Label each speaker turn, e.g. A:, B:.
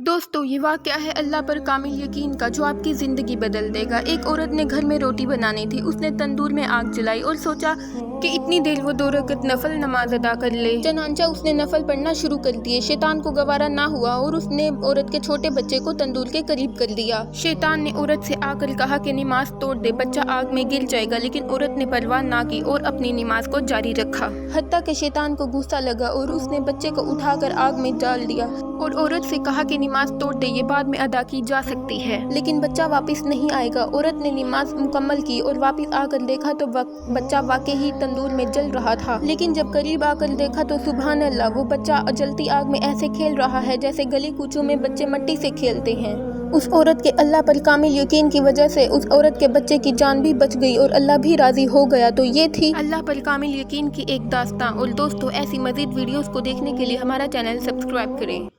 A: दोस्तों ये वाक़या है अल्लाह पर कामिल यकीन का जो आपकी ज़िंदगी बदल देगा। एक औरत ने घर में रोटी बनानी थी। उसने तंदूर में आग जलाई और सोचा कि इतनी देर वो 2 रकत नफल नमाज अदा कर ले। चनांचा उसने नफल पढ़ना शुरू कर दिए। शैतान को गवारा ना हुआ और उसने औरत के छोटे बच्चे को तंदूर के करीब कर दिया। शैतान ने औरत से आकर कहा कि नमाज तोड़ दे, बच्चा आग में गिर जाएगा, लेकिन औरत ने परवाह ना की और अपनी नमाज को जारी रखा। हत्ता कि शैतान को गुस्सा लगा और उसने बच्चे को उठाकर आग में डाल दिया और औरत से कहा कि नमाज तोड़ दे, ये बाद में अदा की जा सकती है, लेकिन बच्चा वापस नहीं आएगा। औरत ने नमाज मुकम्मल की और वापस आकर देखा तो बच्चा वाकई ही तंदूर में जल रहा था। लेकिन जब करीब आकर देखा तो सुभान अल्लाह, वो बच्चा जलती आग में ऐसे खेल रहा है जैसे गली कूचों में बच्चे मिट्टी से खेलते हैं। उस औरत के अल्लाह पर कामिल यकीन की वजह से उस औरत के बच्चे की जान भी बच गई और अल्लाह भी राजी हो गया। तो ये थी अल्लाह पर कामिल यकीन की एक दास्तां। और दोस्तों ऐसी मज़ीद वीडियोस को देखने के लिए हमारा चैनल सब्सक्राइब करें।